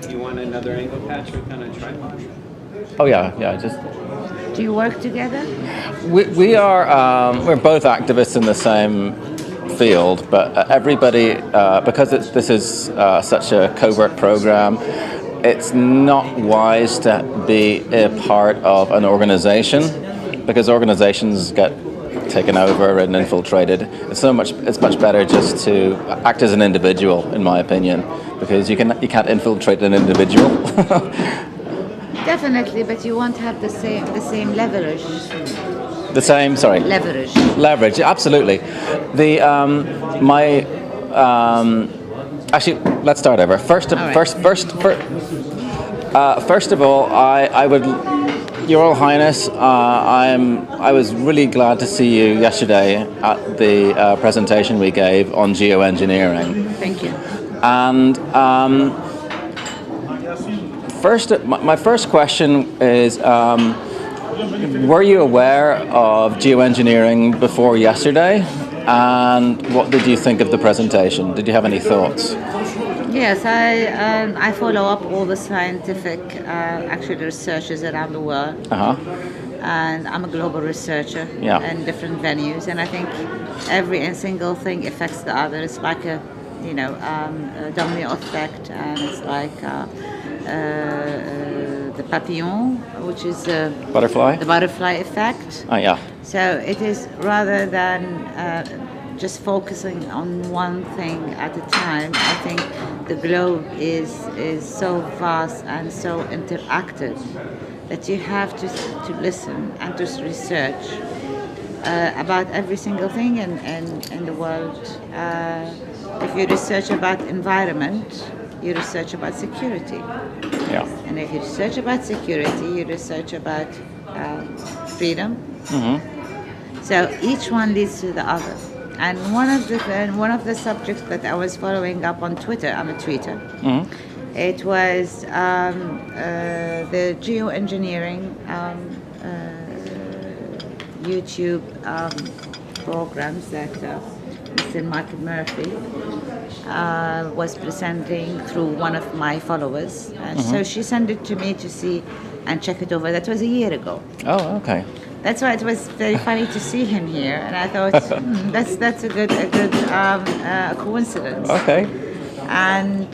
You want another angle patch with kind of tripod? Oh yeah. Just Do you work together? we are we're both activists in the same field, but everybody because this is such a covert program. It's not wise to be a part of an organization because organizations get taken over and infiltrated. It's much better just to act as an individual, in my opinion, because you can't infiltrate an individual. Definitely, but you won't have the same leverage. The same, sorry. Leverage, absolutely. The actually, let's start over. First of all, I would, Your Royal Highness, I was really glad to see you yesterday at the presentation we gave on geoengineering. Thank you. And my first question is, were you aware of geoengineering before yesterday? And what did you think of the presentation? Did you have any thoughts? Yes, I follow up all the scientific actually researchers around the world. And I'm a global researcher in different venues, and I think every single thing affects the other. It's like a domino effect, and it's like the papillon, which is the butterfly effect. So it is, rather than just focusing on one thing at a time, I think the globe is so vast and so interactive that you have to listen and to research about every single thing in the world. If you research about environment, you research about security. And if you research about security, you research about freedom. So each one leads to the other. And one of the subjects that I was following up on Twitter, I'm a tweeter. It was the geoengineering YouTube programs that Mr. Mark Murphy was presenting through one of my followers. And so she sent it to me to see and check it over. That was a year ago. Oh, okay. That's why it was very funny to see him here, and I thought that's a good coincidence. Okay. And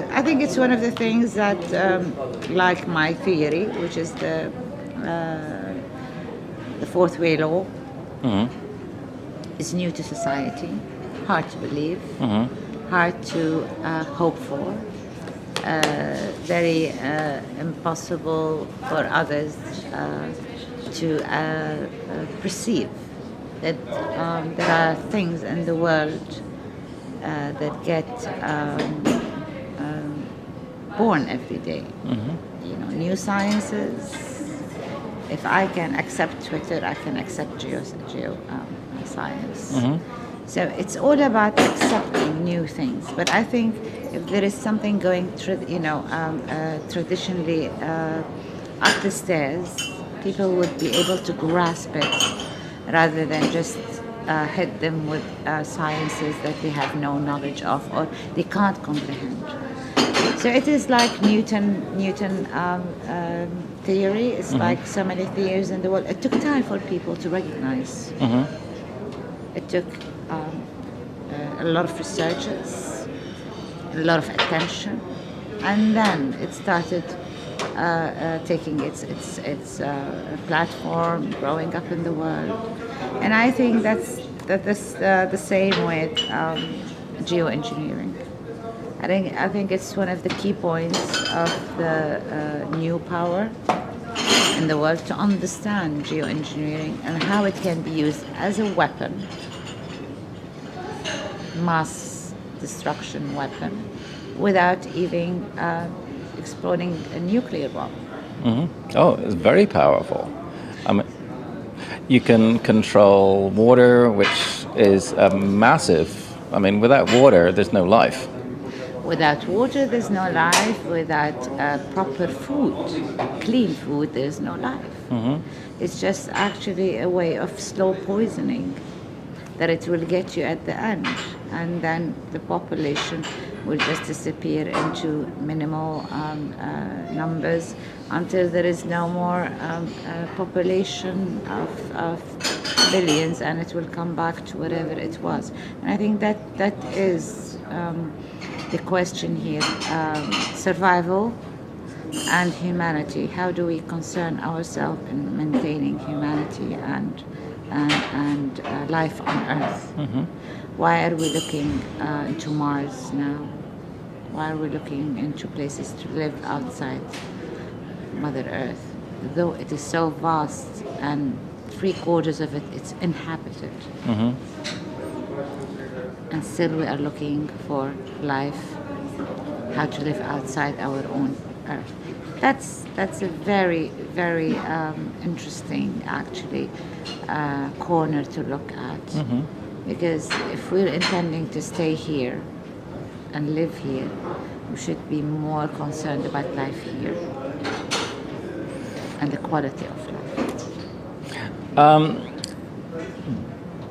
I think it's one of the things that, like my theory, which is the fourth way law, is new to society, hard to believe, hard to hope for, very impossible for others to perceive that there are things in the world that get born every day. New sciences. If I can accept Twitter, I can accept science. So it's all about accepting new things. But I think if there is something going, traditionally up the stairs, people would be able to grasp it rather than just hit them with sciences that they have no knowledge of or they can't comprehend. So it is like Newton theory. It's like so many theories in the world. It took time for people to recognize. It took a lot of researchers, a lot of attention, and then it started taking its platform, growing up in the world. And I think that's the same with geoengineering. I think it's one of the key points of the new power in the world to understand geoengineering and how it can be used as a weapon, mass destruction weapon, without even exploding a nuclear bomb. Oh, it's very powerful. You can control water, which is massive. Without water, there's no life. Without water, there's no life. Without proper food, clean food, there's no life. It's just actually a way of slow poisoning that it will get you at the end. and then the population will just disappear into minimal numbers until there is no more population of billions, and it will come back to whatever it was. And I think that is the question here: survival and humanity. How do we concern ourselves in maintaining humanity and life on Earth? Mm-hmm. Why are we looking into Mars now? Why are we looking into places to live outside Mother Earth? Though it is so vast and 3/4 of it is inhabited. Mm-hmm. And still we are looking for life, how to live outside our own Earth. That's a very, very interesting, actually, corner to look at. Mm-hmm. Because if we're intending to stay here and live here, we should be more concerned about life here and the quality of life.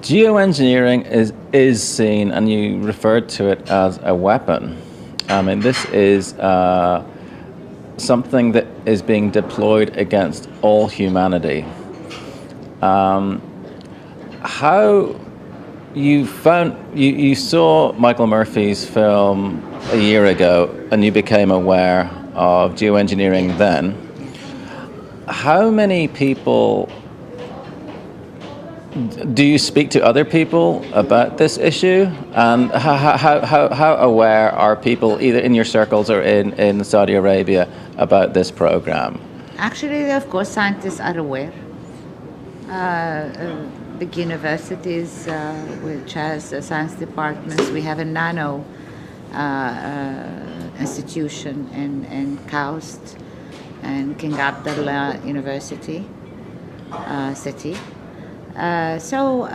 Geoengineering is seen, and you referred to it as a weapon. I mean, this is something that is being deployed against all humanity. How you saw Michael Murphy's film a year ago, and you became aware of geoengineering then. How many people do you speak to other people about this issue, and how aware are people either in your circles or in Saudi Arabia about this program? Actually, of course, scientists are aware. Big universities which has science departments. We have a nano institution in KAUST and King Abdullah University city. So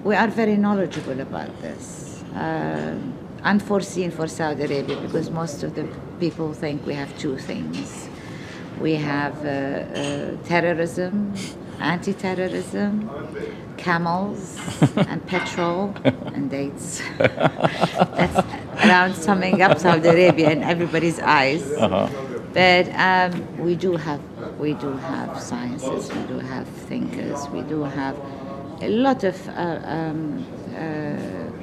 we are very knowledgeable about this. Unforeseen for Saudi Arabia, because most of the people think we have two things. We have terrorism, anti-terrorism, camels, and petrol, and dates. That's around summing up Saudi Arabia in everybody's eyes. Uh-huh. But we do have sciences, we do have thinkers, we do have a lot of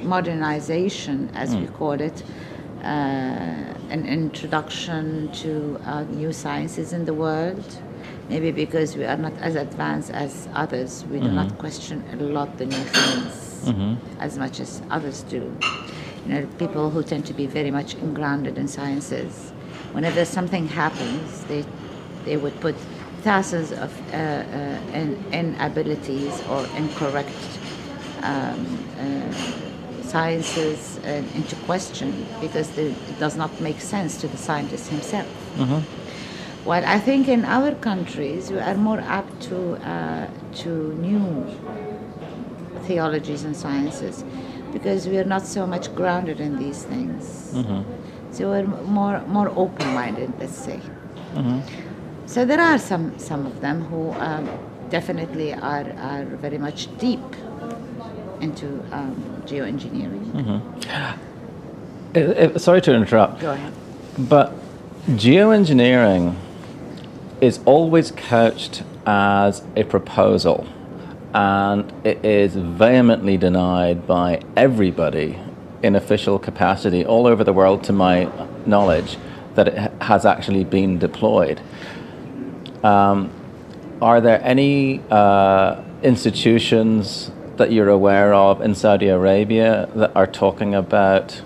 modernization, as we call it, an introduction to new sciences in the world. Maybe because we are not as advanced as others, we do not question a lot the new things as much as others do. You know, people who tend to be very much grounded in sciences, whenever something happens, they would put thousands of inabilities or incorrect sciences into question because it does not make sense to the scientist himself. Mm-hmm. Well, I think in our countries we are more apt to new theologies and sciences because we are not so much grounded in these things. Mm-hmm. So we're more open-minded, let's say. Mm-hmm. So there are some of them who definitely are very much deep into geoengineering. Mm-hmm. Sorry to interrupt. Go ahead. But geoengineering is always couched as a proposal, and it is vehemently denied by everybody in official capacity all over the world, to my knowledge, that it has actually been deployed. Are there any institutions that you're aware of in Saudi Arabia that are talking about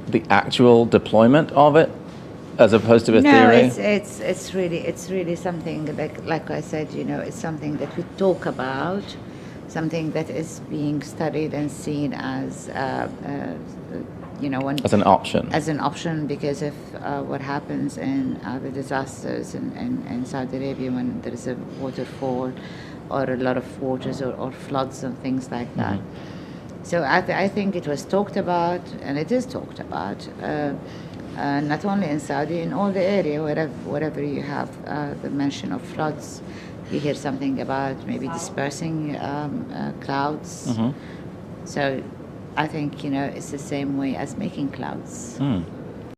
the actual deployment of it, as opposed to a theory? No, it's really something like I said. You know, it's something that we talk about, something that is being studied and seen as as an option. As an option because of what happens in the disasters in Saudi Arabia when there is a waterfall or a lot of waters or floods and things like that. Mm-hmm. So I think it was talked about, and it is talked about, not only in Saudi, in all the area, wherever you have the mention of floods, you hear something about maybe dispersing clouds So I think, you know, it's the same way as making clouds.